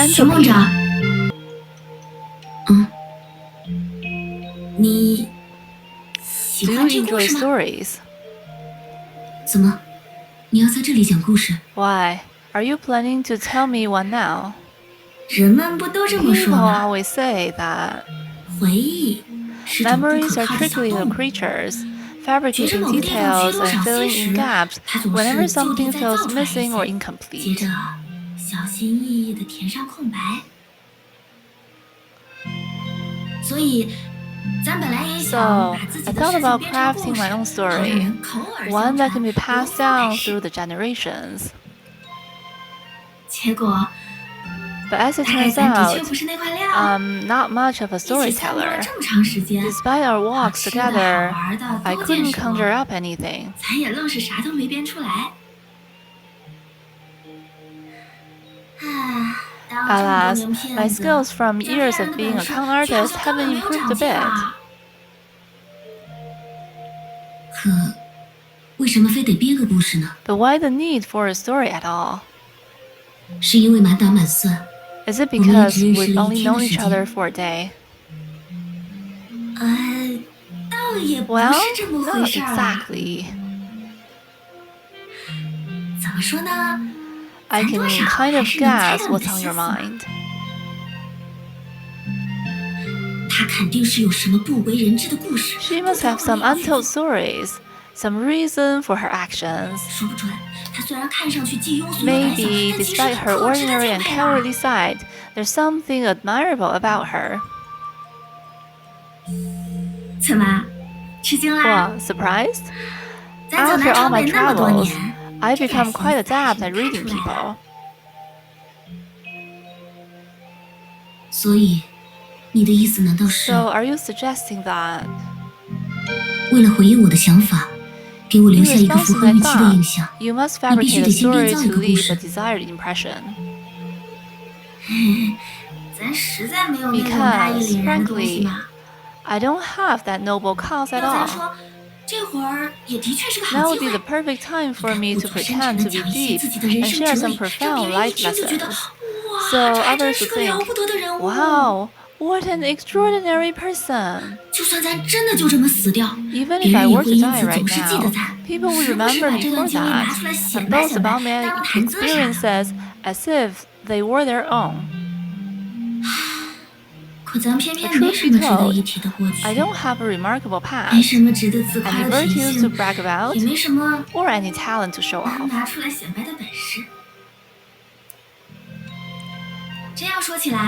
entropy. 你喜 Do you 欢听故 enjoy 事吗？ stories? 怎么，你要在这里讲故事？ Why? Are you planning to tell me one now? 人们不都这么 People 说吗？ always say that 回忆是种不 memories 可 are 靠的小 tricky 动 little 物。 creatures, 觉着 fabricating 某个地方缺 details 多 and 少些 filling in 时， gaps 它总 whenever 是就地 something 再 feels 造出来一 missing or 些，接 incomplete. 着小心翼翼地填上空白。所以，咱本来也想 So, 把自己 I 的 thought 事情 about 编成故 crafting 事， my own 好让 story, 人口耳 one 相 that 传， can be 流 passed 芳百 down 世。 through the generations. 结果， But as it 大概 turns 咱的确 out, 不是那块料。 I'm not much of a 一起散步了 storyteller. 这么长时间， Despite our 好 walks 吃的、好 together, 玩的 I 都见 couldn't 识过， conjure up anything. 咱也愣是啥都没编出来。唉，当了这么多 Alas, 年 my 骗子， skills from 这 years 骗 of 人的 being 本 a 事 con 却好 artist 像根 haven't 本没有 improved 长 a 进 bit. 啊。可为什么非得编个故事呢？ But why the need for a story at all? 是因为满打满算， Is it 我们也 because 只认识 we've 了一 only 天 known 的 each 时 other 间。 for a day? 倒也不 Well, 是这么回 not 事儿啦。 exactly. 怎么说呢？ I 咱 can 多少 kind 还 of 是能猜 guess 到你的 what's on 心 your 思嘛。 mind. 他肯定是有什么不为人知的故事， She must have some untold stories, some reason for her actions. 说不准。他虽然看上去既庸俗又胆小， Maybe, 但其实 despite her 可值得 ordinary 敬 and 佩啦。 cowardly side, there's something admirable about her. 怎么，吃惊啦？ What, surprised? 咱走 After 南 all 闯 my 北那么多 travels, 年， I've 这点 become 心 quite 思还是 adept at 能看 reading 出来的。 people. 所以，你的意思难道是 So, are you suggesting that, 为了回应我的想法，给我留 in 下一个符 response to 合 my 预期的印象？ thought, you must 你必须 fabricate 得 a 先编 story 造一 to 个故 leave 事 a。desired impression? 咱实在没有那种大义 Because, 凛然的东西 frankly, 嘛。 I don't have that noble cause at 要咱 all. 说，这会儿也的确是个 Now 好 would 机 be 会 the。perfect time for 你 me 看，故 to 作深沉 pretend 地 to be 讲一些 deep 自己的人 and 生 share 哲 some 理，让 profound 别人一 life 听就觉得， lessons. 哇， So 这还真 others 是 would 个了 think, 不得的人物。 wow, what an extraordinary person. 就算咱真的就这么死掉， Even 别 if I 人也 were 会 to 因 die 此 right 总是记得 now, 咱， people would 时不时 remember 把 me 这 for 段经历拿 that 出来显 and 摆 boast 显摆， about my 当个谈资啥的。 experiences as if they were their own. 可咱偏 But 偏没 truth 什 be 么值得一 told, 提的过 I 去， don't have a remarkable 没 past, 什么值得自夸 any 的品 virtues to 性， brag about, 也没什么 or any talent to show 能 off. 拿出来显摆的本事。这样说起来，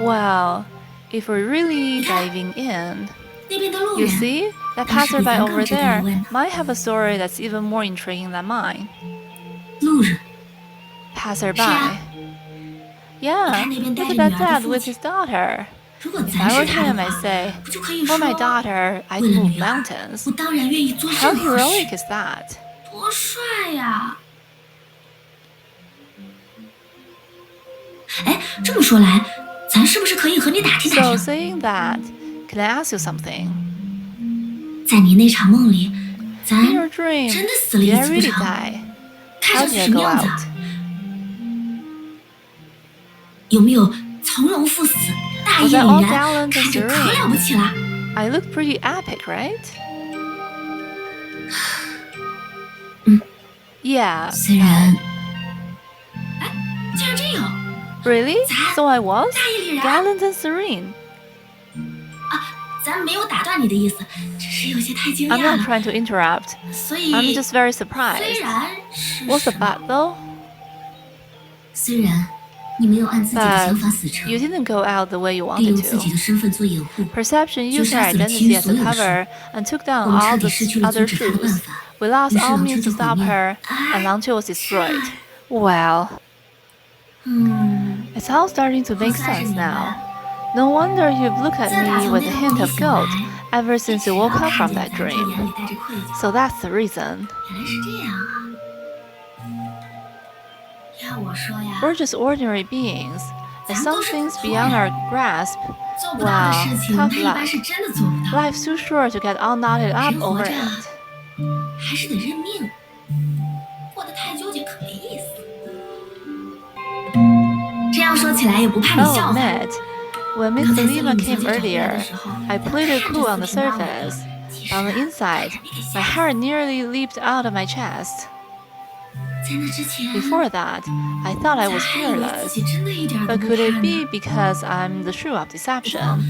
Well, if we're really diving in, 那边的路 you 人 see, that 当时比 passerby 咱 over 更值得 there 一问呢。 might have a story that's even more intriguing than mine. 路人， Passerby. 是啊， Yeah, 你看那边带 look 着 at 女 that 儿的 dad 父 with 亲， his daughter. 如果 If 咱 I 是 were 他 him, 的 I'd 话， say, 不就可以 for 说， my daughter, I'd 为了 move 女儿， mountains. 我当然愿意做 How 任何事， heroic is that? 多帅呀！哎，这么说来，咱是不是可以和你打听打 So 听？ saying that, can I ask you something? 在你那场梦里，咱 In your dream, 真的死了 did 一 I 次不 really 成？ die? 看 How 上去 did I 什么 go 样子啊？ out? 有没有从容赴死、大义 Was I 凛 all 然， gallant and 看着可了 serene? 不起啦？ I look pretty epic, right? 嗯 Yeah. 虽然，哎，竟然真有 Really? So I was? 大义凛然 Gallant and serene. 啊！咱没有打断你的意思，只是有些太惊 I'm 讶 not 了， trying to interrupt. 所以 I'm just very 虽 surprised. 然是 What's the 什么 but though? 虽然你没有按自己的 But 想法死撑， you didn't go out the way you 利用 wanted 自己 to. 的身份做掩护， Perception 就 used her 杀死了其 identity 余 as 所 a 有的事， cover and took 我 down 们彻 all 底 the 失去了阻 other 止他的办 truths. 法。 We lost 于是 all 老 means 天 to 就毁 stop 灭。 her, 哎， and Langqiu was 是 destroyed. Well, 嗯， it's all starting to 我 make 算是 sense 明白 now. 了。 No wonder you've looked at 自打 me 从 with 那 a 个 hint 梦里 of 醒 guilt 来， ever 只 since you 要 woke up 看 from 见 that 咱，就眼 dream. 里带着愧疚。 So that's the reason. 原来是这样啊！要我说呀， We're just ordinary beings. There's 咱 some 都是 things 普通 beyond 人， our grasp. 做不到的事情， Wow, 他 tough 一般 luck. 是真的做不到。 Life's too short to get all knotted up 人活 over 着 it. 还是得认命，过得太纠结可没意思。这样样说起来也不怕你 I'll 笑话。 admit, when Miss 刚才 Lima 森林 came 小姐找过来 earlier, 的时候， I 她 played it 看 cool 着 on the 四平八稳的， surface. 其实 On the 差 inside, 点没给 my 吓着。 heart nearly leaped out of my chest. 在那之前， Before that, I thought I 咱 was 还以为自 fearless. 己真的一点都 But 不 could 怕 it 呢。 be because I'm the shrew of 不过， deception?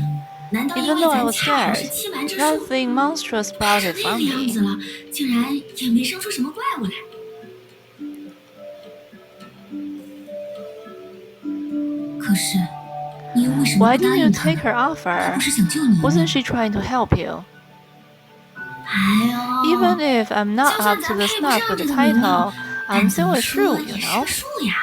难道因 Even 为 though I 咱 was 恰好 scared, 是欺瞒之术， nothing monstrous 怕成 sprouted 那 from 个样 me. 子了，竟然也没生出什么怪物来？可是，你又为什么 Why 不答 didn't you 应她 take 呢？ her 她 offer? 不是想救你一 Wasn't 命？ she trying to help you? 哎呦， Even if I'm 就 not 算 up 咱 to the 配不 snuff 上 with 这 the 个名头， title, 但 I'm 怎 still 么 a 说 shrew, 也 you 是 know? 个树呀。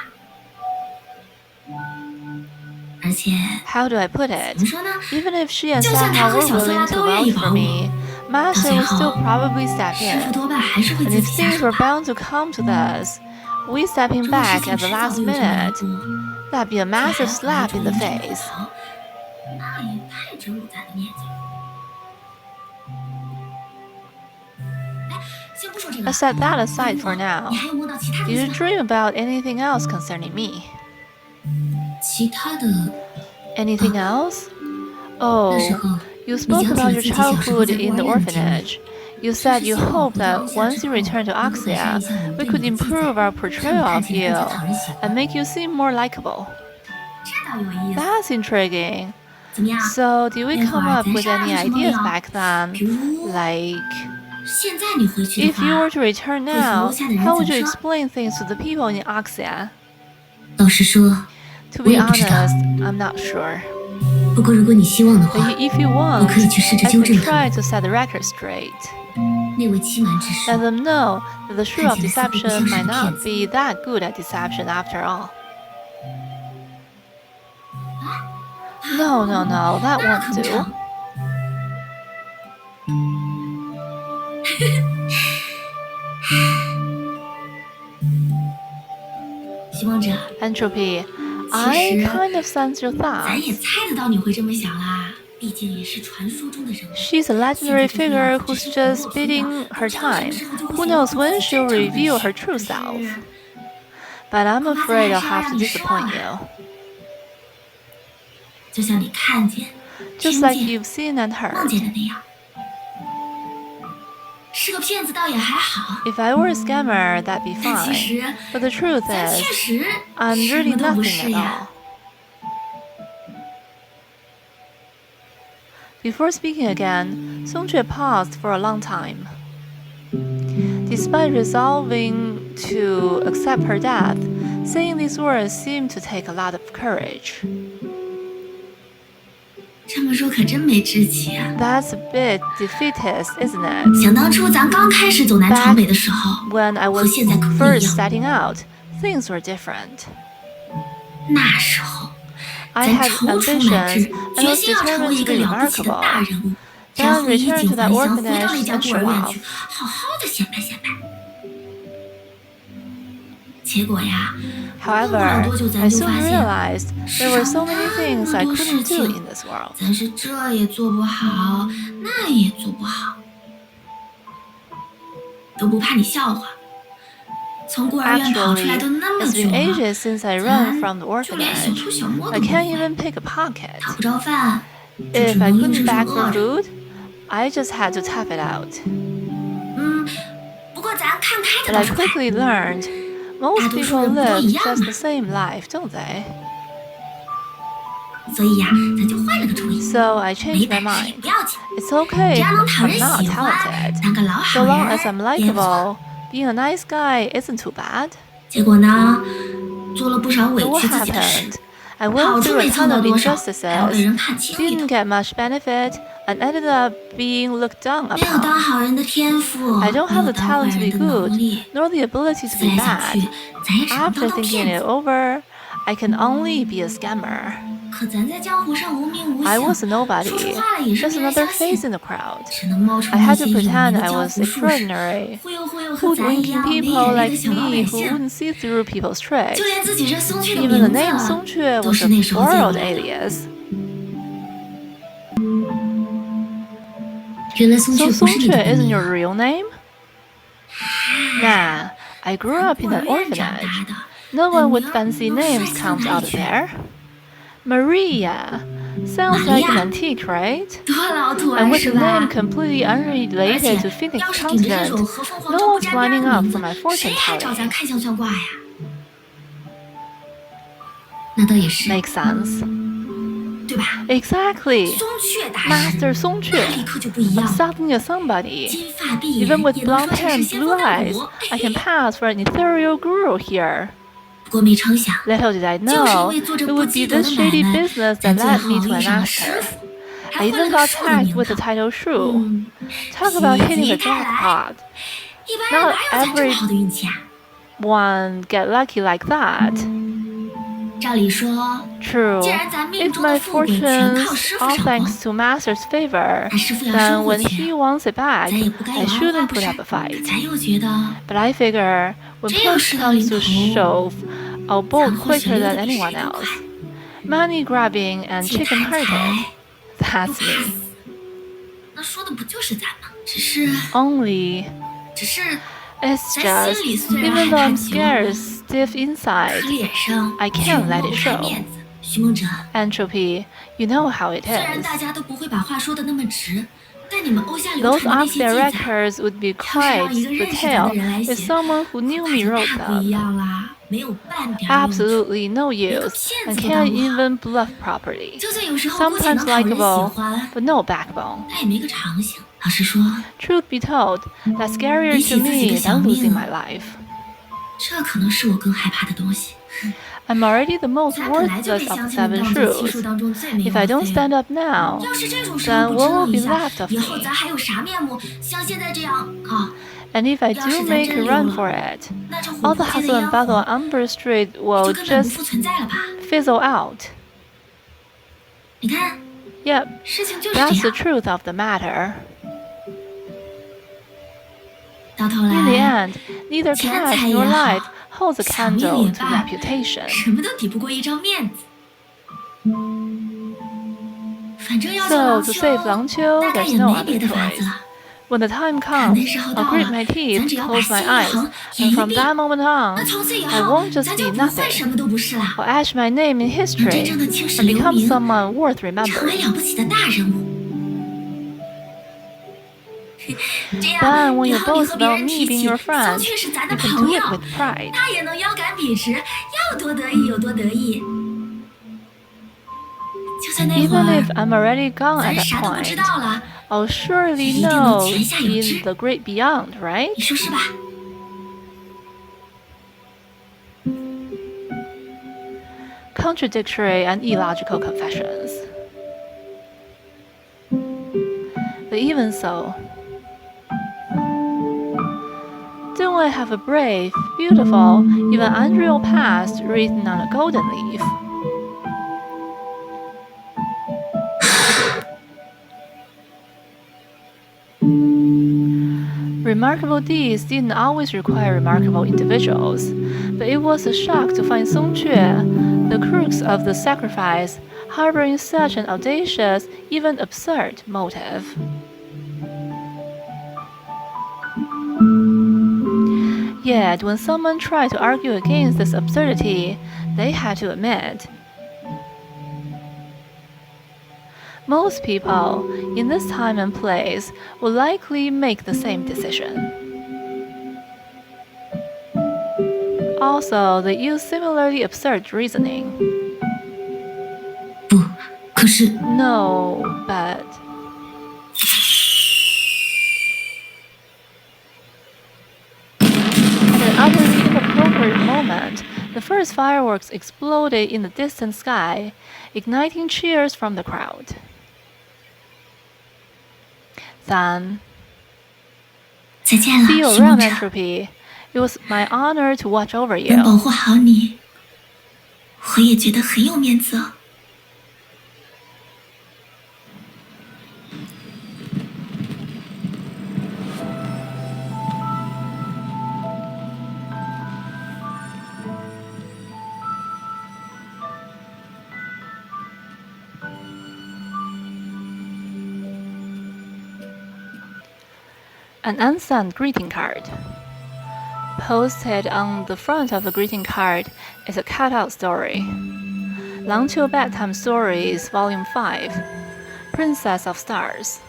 而且， How do I put 怎 it? 么说呢？ Even if she and 就算她 Sahao 和 were 小苏 willing 拉 to 都愿意 vouch 保 for 我， me, 到 Master 最 would 后 still probably step 师傅 in. 多半还是会 And 自 if 己下 things 手 were 吧。 bound to come to this, we stepping 如果事 back 情 at the 迟早 last 会有这么一 minute, 步， that'd be a 这还 massive 要和人 slap 抽 in the 烟真 face. 跑，那也太真不咱的面子了。哎，先不说这个， I set that aside 如果 for now. 你还有梦到其他的 Did 意 you 思吗？ dream about anything else concerning me? 其他的， Anything else? 那时 Oh, 候 you 你 spoke 讲起 about 了 your 自己小时候 childhood 在孤 in 儿 the 院的经历。 orphanage. You 说 said 是 you 希望我 hoped 回到 that 地下 once 之 you 后， return to 能够改善 Oxia, 一下我们 we 对你 could 的记 improve 载， our 让 portrayal 你看 of 起来 you 更加讨人喜 and 欢。 make you seem more likable. 这倒有意思。 That's intriguing. 怎么样？ So, did we 那会 come 儿 up 咱 with 商 any 量些什么没 ideas 有？ back then? 比如， Like, 现在你回去的 if you 话， were to return 会和 now, 楼下的人 how 怎 would 么 you 说？ explain things to the people in Oxia? 老实说， To 我 be 也不知道。 honest, I'm not sure. 不过如果你希望的 But 话， if you 我 want, 可以去试着 I 纠 could 正他 try 们。 to set the record straight. 那位欺瞒之 Let 术， them know that the shrew of 看起来似乎不 deception 像是 might 个骗 not 子。 be that good at deception after all. No, no, no, that 那 won't 可不 do. 成。希望者， Entropy, I 其实 kind of sense your 咱也 thoughts. 猜得到你会这么想啦，毕竟也是传说中的人物。 She's a legendary figure who's just biding her time. Who knows when she'll reveal her true self? But I'm afraid I'll have to disappoint you. 就像你看见、 Just 听 like 见、 you've seen and 梦 heard. 见的那样。是个骗子倒也还好， If I were a scammer, that'd be 但其 fine. 实 But the truth 咱确 is, 实 I'm 什 really 么都不 nothing 是 at 呀。 all. Before speaking again, Song-Chue paused for a long time. Despite resolving to accept her death, saying these words seemed to take a lot of courage. 这么说可真没志气啊！ That's a bit defeatist, isn't it? 想当初咱刚开始走南闯北的时候， When I 和 was 现在可不一 first 样。 setting out, things were different. 那时候， I 咱 had 踌躇满 ambitions 志， and 决 was 心要成为 determined 一 to 个 be 了不起的 remarkable. 大人物， Then 然后衣 return 锦 to that 还乡，回到 orphanage 那家 and 孤儿 show 院 off. 去，好好的显摆显摆。结果呀，过不了 However, 多久，咱 I 就 soon 发现 realized 世 there were 上 so many 那 things 么 I 多事 couldn't do 情， in this world. 咱是这也做不好，那也做不好，都不怕你笑话。从孤儿院跑出 Actually, 来都那么 it's 久 been 了， ages since I 咱 ran from the 就连小 orphanage. 偷小摸 I 都不 can't 会， even pick a pocket. 讨不着饭，就 If 只 I 能硬 couldn't 生生 beg 饿 for 着。 food, I just had to tap it out. 不过咱看开的 But 倒 I 是快， quickly learned most 大多数 people 人不都 live 一样 just 吗？ the same life, don't they? 所以呀，咱就换了个主意， So I 没 changed my 本事也 mind. 不要紧， It's 只 okay 要能 if 讨 I'm 人 not 喜欢， talented. 当个老 So 好 long as 人 I'm 也不错。 likable, being a nice guy isn't too bad. 结果呢，做了不少委 But what 屈自己的事， happened? I 好 went 处 through a 没 ton 蹭到 of 多少，还要被 injustices, 人看轻一 didn't 头， get much benefit, and ended up being looked down 没有当 upon. 好人的天赋， I don't 没 have 有 the 当坏 talent to 人 be 的能 good, 力。 nor the ability to 思 be 来想去 bad. 咱也只能 After 当当 thinking 骗 it 子。 over, I can only be a scammer. 可咱在江湖上无名无 I 姓， was a 说出 nobody, 话来也是 just 没人 another 相信， face in the crowd. 只能冒充 I 那 had 些 to 有名 pretend 的 I 江 was 湖术士， extraordinary, 忽悠忽悠和咱一 hoodwinking 样没 people 眼力 like 的小老百 me who 姓。 wouldn't see through people's tricks. 就连自己这松雀的 Even the 名 name 字 Song-Chue 都 was 是 a 那时候借 borrowed 来的。 alias. 原来松 So 雀不是你 Song-Chue 的本 isn't 名 your 啊！ real name? Nah, I grew up 孤 in 儿 an 院长 orphanage. 大的， No 本 one with 名 fancy 能帅 names 气到 comes 哪里 out of 去？ there. Maria. Sounds like an antique, right? 多老土 And 啊， with 是 a 吧？ name completely 而 unrelated 且 to Phoenix 要是顶着这种 continent, 和凤凰 no 州不 one's 沾边 lining 的 up 名 for 字， my 谁 fortune 还找咱 telling. 看相算卦呀？那倒也是， Makes sense. 对吧？ Exactly. 松雀大师， Master 松雀那立刻就不一样 I'm 了。 something to somebody. 金发碧眼 Even with 也能 blonde 说成 hair 是 and 仙 blue 风道 eyes, 骨。 I can pass for an ethereal guru here. 不过没成想， Little did I 就是因 know 为做这 it 不 would 积 be 德 this 的买 shady 卖， business 咱 that 最 led 后 me to 遇 a 上了师 master. 傅，还 I 换了 even 个 got 树的 tagged 名 with the 头。 title shrew. 嗯， Talk about 否 hitting the 极泰来， jackpot. 一般人 Not 哪有咱这么 every 好的运气啊？ one get lucky like that. 照理说， True. 既然咱命 If 中的 my 富贵全靠 fortunes 师傅 all 掌握， thanks to master's favor, 那师傅要 then 收回 when 去， he wants it back, 咱也不该 I 有二话 shouldn't 不 put 是？ up a 可 fight. 咱又觉得， But I figure when 真要 push 事到临 comes 头， to shove, I'll 咱 bolt 或许 quicker 溜得 than 比谁 anyone 都快。 else. Money grabbing and 既 chicken 贪财 hearted. 又 That's 怕死 me. 那说的不就是咱吗？只是， Only 只是 it's 咱 just 心里虽然害 even though 怕 I'm 极了， scared, stiff 可 inside. 脸上 I 却 can't let 抹 it 不开 show. 面子。徐梦哲， Entropy, you know how it 虽然 is. 大家都不会把话说的那么直，但你们欧夏流 Those 传的那 arc 些记载， directors would be 要是 quite 让一个 the 认识咱的 tale 人来 if 写， someone who 恐 knew 怕 me 就 wrote 大不一 them. 样啦，没有半点用处。 Absolutely no use and can't even bluff properly. 就算有时候不仅 Sometimes 能讨人喜 likable, 欢， but no backbone. 但也没个长性。老实说， Truth be told, that's scarier to me than losing my life. 这可能是我更害怕的东西。 I'm already the most 咱本来就被 worthless of 乡 the 亲们 seven 当做七术 shrews. 当中最没 If 用 I 的 don't 废 stand 物。 up now, 要是这种时 then 候不 what 支 will 棱一 be 下， left of 以后 me? 咱还有啥面目？像现在这样啊， And if I 要是 do 咱 make 真 a 溜 run 了， for it, 那这 all 火 the 锅界的 hustle 烟 and battle 火 on Umber Street 就 will 根本不 just 复存在了吧？ fizzle out. 你看， Yep, 事情就是这 that's the 样。 truth of the matter. 到头 In the 来， end, neither 钱 cash 财也 nor 好， life holds a 小命 candle 也 to 罢， reputation. 什么都抵不过一张面子。反正要救 So 郎 to 秋， save 郎秋, 大概 there's 也 no 没别 other 的法子 choice. 了。 When the time 看那 comes, 时候 I'll 到 grit 了， my 咱 teeth, 只要把 close my 心一 eyes, 横，眼 and 一 from 闭， that moment 那 on, 从此以 I 后， won't just 咱 be 就不算 nothing. 什么都不是了， I'll etch my name in 能真 history 正的青史 and 留 become 名， someone worth 成为 remembering. 了不起的大人物。这样， Then when 以 you 后你 boast 和别 about 人 me 提 being 起 your 松 friend, 雀是咱的 you can 朋 do 友 it，with pride. 那也能腰杆笔直，要多得意有多得意。就算那会 Even 儿 if I'm already gone 咱 at that 啥都不知 point, 道了， I'll surely 也一定能 know 泉下有知。 in the great beyond, right? 你说是吧？ Contradictory and illogical confessions. But even so, don't I have a brave, beautiful, even unreal past written on a golden leaf? Remarkable deeds didn't always require remarkable individuals, but it was a shock to find Song Que, the crux of the sacrifice, harboring such an audacious, even absurd motive. Yet, when someone tried to argue against this absurdity, they had to admit, most people, in this time and place, will likely make the same decision. Also, they use similarly absurd reasoning. 不，可是 No, but... At an utterly inappropriate moment, the first fireworks exploded in the distant sky, igniting cheers from the crowd. Then, 再见 see you 了，徐梦 around, 哲。 Entropy. It was my honor to watch over 能保 you. 护好你，我也觉得很有面子哦。An unsigned greeting card. Posted on the front of the greeting card is a cutout story. Ch3-Ph2-Pt6 Bedtime Stories, Volume 5, Princess of Stars.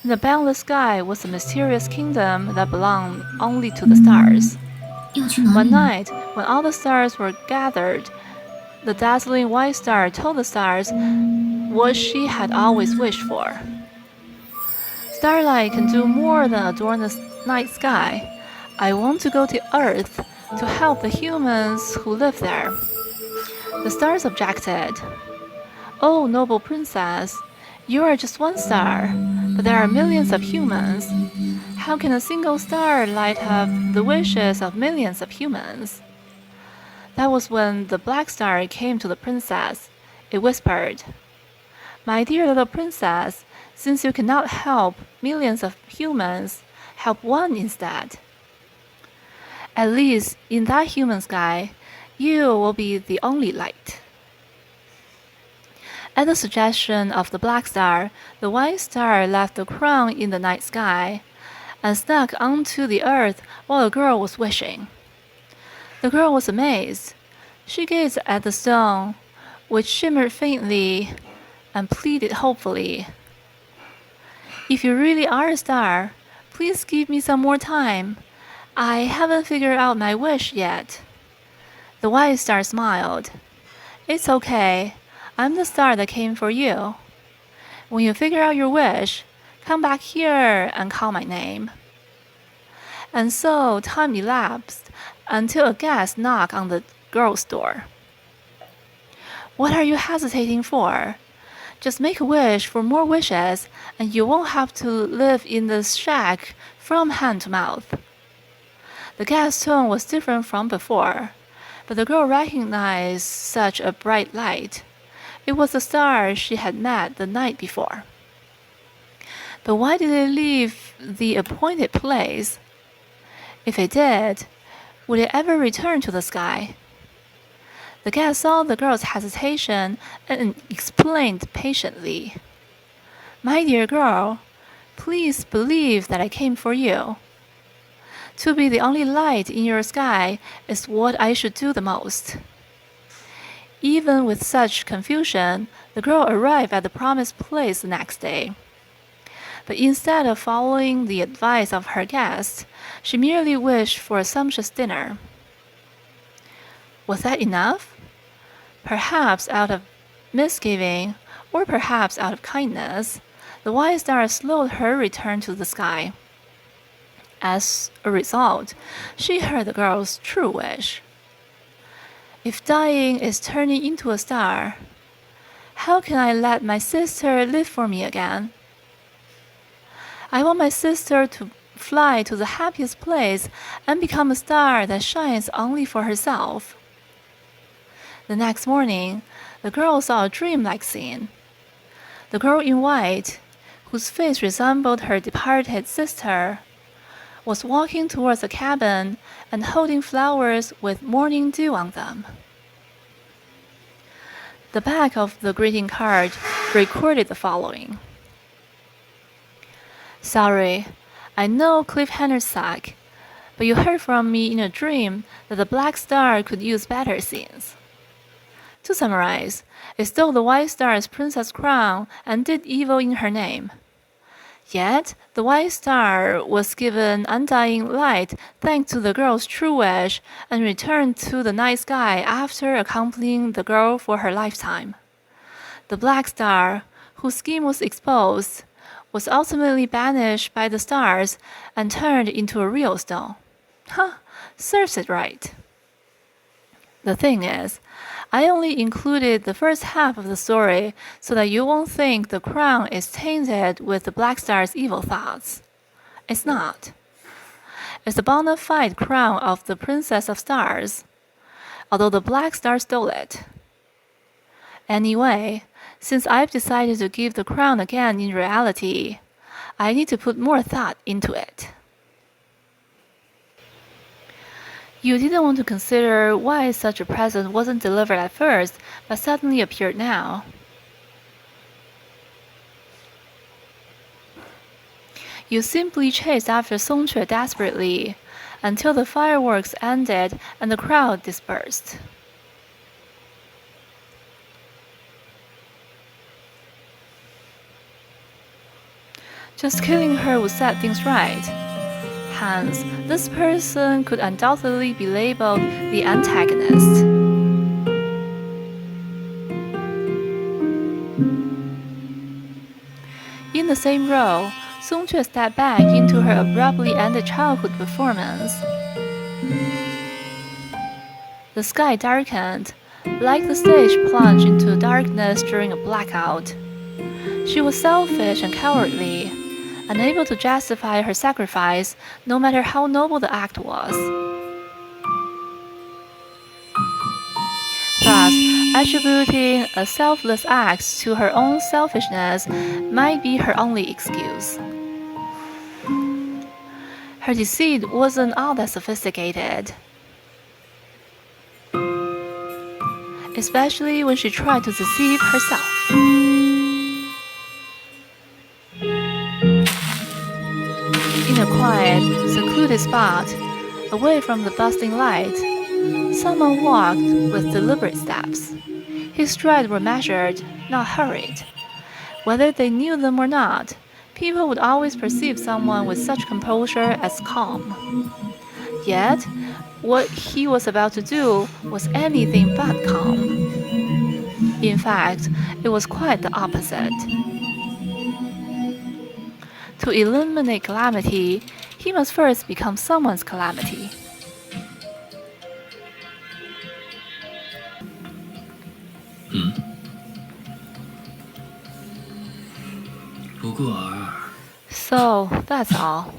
In the boundless sky was a mysterious kingdom that belonged only to the stars. 要去哪 One 里呢？ night, when all the stars were gathered, the dazzling white star told the stars what she had always wished for. Starlight can do more than adorn the night sky. I want to go to Earth to help the humans who live there. The stars objected. Oh, noble princess, you are just one star, but there are millions of humans. How can a single star light up the wishes of millions of humans? That was when the black star came to the princess. It whispered, My dear little princess, since you cannot help millions of humans, help one instead. At least in that human sky, you will be the only light. At the suggestion of the black star, the white star left the crown in the night sky and snuck onto the earth while the girl was wishing. The girl was amazed. She gazed at the stone, which shimmered faintly, and pleaded hopefully, If you really are a star, please give me some more time. I haven't figured out my wish yet. The white star smiled. It's okay. I'm the star that came for you. When you figure out your wish, come back here and call my name. And so time elapsed until a guest knocked on the girl's door. What are you hesitating for? Just make a wish for more wishes, and you won't have to live in this shack from hand to mouth. The guest's tone was different from before, but the girl recognized such a bright light. It was the star she had met the night before. But why did it leave the appointed place? If it did, would it ever return to the sky? The guest saw the girl's hesitation and explained patiently, My dear girl, please believe that I came for you. To be the only light in your sky is what I should do the most. Even with such confusion, the girl arrived at the promised place the next day. But instead of following the advice of her guest, she merely wished for a sumptuous dinner. Was that enough? Perhaps out of misgiving, or perhaps out of kindness, the white star slowed her return to the sky. As a result, she heard the girl's true wish. If dying is turning into a star, how can I let my sister live for me again? I want my sister to fly to the happiest place and become a star that shines only for herself. The next morning, the girl saw a dream-like scene. The girl in white, whose face resembled her departed sister, was walking towards the cabin and holding flowers with morning dew on them. The back of the greeting card recorded the following. Sorry, I know cliffhangers suck, but you heard from me in a dream that the black star could use better scenes. To summarize, it stole the white star's princess crown and did evil in her name. Yet, the white star was given undying light thanks to the girl's true wish and returned to the night sky after accompanying the girl for her lifetime. The black star, whose scheme was exposed, was ultimately banished by the stars and turned into a real stone. Serves it right. The thing is, I only included the first half of the story so that you won't think the crown is tainted with the black star's evil thoughts. It's not. It's the bona fide crown of the Princess of Stars, although the black star stole it. Anyway, since I've decided to give the crown again in reality, I need to put more thought into it. You didn't want to consider why such a present wasn't delivered at first, but suddenly appeared now. You simply chased after Song-Chue desperately, until the fireworks ended and the crowd dispersed. Just killing her would set things right. Hence, this person could undoubtedly be labeled the antagonist. In the same role, Song-Ch stepped back into her abruptly ended childhood performance. The sky darkened, like the stage plunged into darkness during a blackout. She was selfish and cowardly, unable to justify her sacrifice, no matter how noble the act was. Thus, attributing a selfless act to her own selfishness might be her only excuse. Her deceit wasn't all that sophisticated, especially when she tried to deceive herself. In a quiet, secluded spot, away from the bustling light, someone walked with deliberate steps. His strides were measured, not hurried. Whether they knew them or not, people would always perceive someone with such composure as calm. Yet, what he was about to do was anything but calm. In fact, it was quite the opposite. To eliminate calamity, he must first become someone's calamity. So, that's all.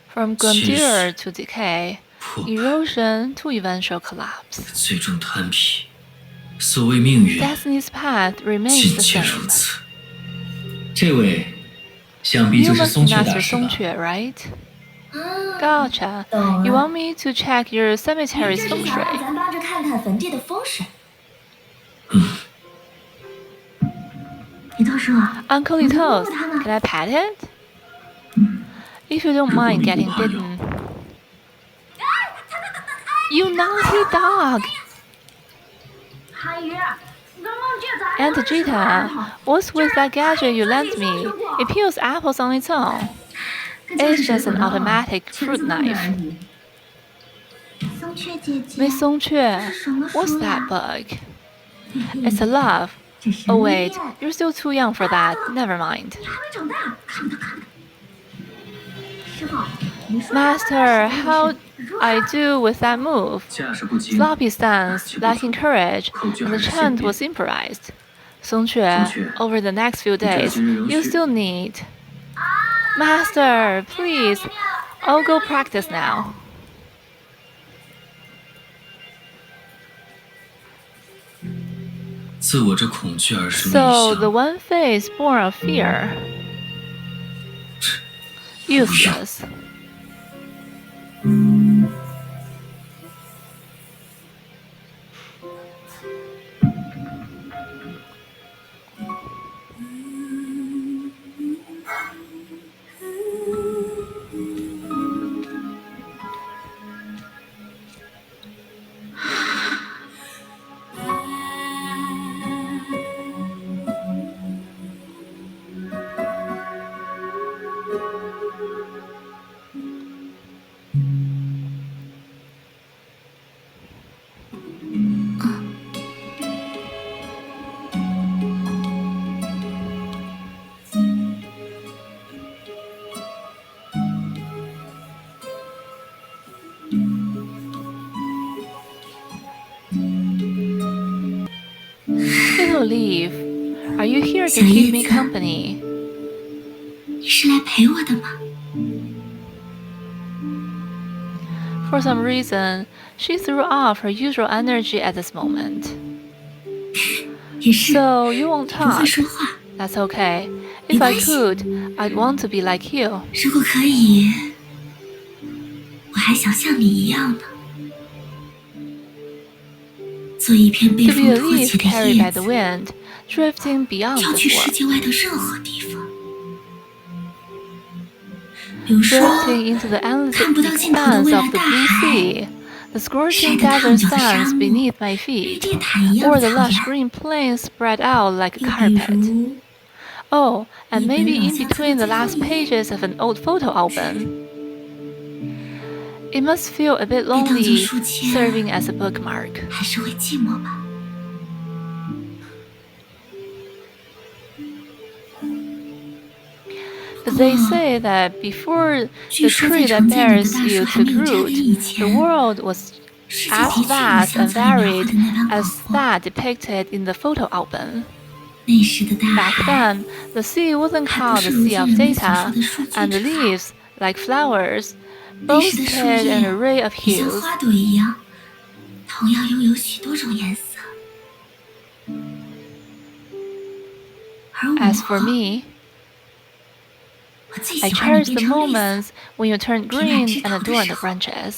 From grandeur to decay, erosion to eventual collapse. Destiny's path remains the same. You must be Master Song-Ch, right? Gotcha. You want me to check your cemetery's feng shui? Uncle Lito's, can I pet it? If you don't mind getting bitten. You naughty dog! Aunt Jita, what's with that gadget you lent me? It peels apples on its own. It's just an automatic fruit knife. Miss Song-Ch, what's that bug? It's a love. Oh wait, you're still too young for that. Never mind. Master, how'd I do with that move? Sloppy stance, lacking courage, and the chant was improvised. Song-Ch, over the next few days, you still need... Master, please, I'll go practice now. So, the one face born of fear. Useless. Little Leaf, are you here to keep me company? 你是来陪我的吗？ For some reason, she threw off her usual energy at this moment. 也是， So you won't 不会 talk. 说话。 That's okay. If I 没关系。 could, I'd want to be like you. 如果可以，我还想像你一样呢，做一片被 To be 风 a 托 leaf 起的 carried 叶 by the 子， wind, drifting beyond 飘去 this 世 world. 界外的任何地方。比如说， Drifting into the endless 看不到尽头的 expanse 蔚 of 蓝 the 大 blue 海， sea, the 晒 scorching 得烫 desert 脚的沙 sands 漠， beneath my 绿 feet, 地毯一样 or 的 the 草 lush 原。 green plains spread out like a 又比 carpet. 如， Oh, and 一本 maybe 老 in 相册 between 的 the 最后 last 一页， pages of an old photo album. It must feel a bit 被当作 lonely 书签， serving as a bookmark. 还是会寂寞吧。 But they say that before 据 the 说在 tree that 承载你的 bears 大 you 树还没 took 有扎根 root, 以 the 前， world was 世界 as 的确有 vast 相 and 册里描绘 varied 的那般 as 广阔。 that depicted in the photo album. 那时的大 Back 海 then, the sea wasn't 还不 called 是 the 如 sea 今 of 人们所说 data, 的数据 and the 之海。 leaves, like flowers, 那时的树 boasted 叶 an array of 也像 hues. 花朵一样，同样拥有许多种颜色。而 As for 我， me, 我最 I 喜欢你 cherish 变 the 成绿色， moments when you turn 平满 green 枝 and 头的 adorn 时 the 候， branches.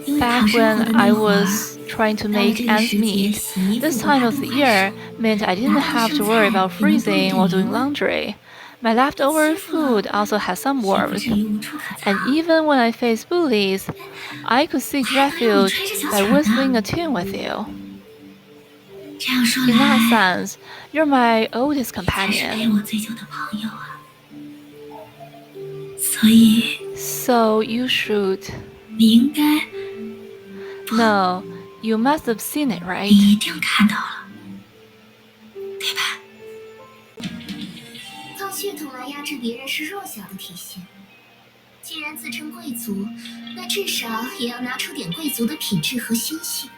因为 Back 讨生活 when 的 I 那会儿， was trying to 到了 make 这个 ends 时节， meet, 洗衣 this 服不 time 怕 of 冻 the 坏 year 手， meant I 拿 didn't 到的 have 剩 to worry 菜 about 也能做一 freezing 点 while 油 doing 了。 laundry. My 被 leftover 欺负了， food also had some 也不 warmth. 至于无处可藏。 And even when I faced bullies, I could 我 seek 还能让你 refuge 吹着小 by 曲儿 whistling 呢。 a tune with you. 这样说 In that 来， sense, you're my oldest 你才是陪 companion. 我最久的朋友啊。所以， So you should. 你应该， No, you must have seen it, 你 right? 一定看到了，对吧？靠血统来压制别人是弱小的体现。既然自称贵族，那至少也要拿出点贵族的品质和心性。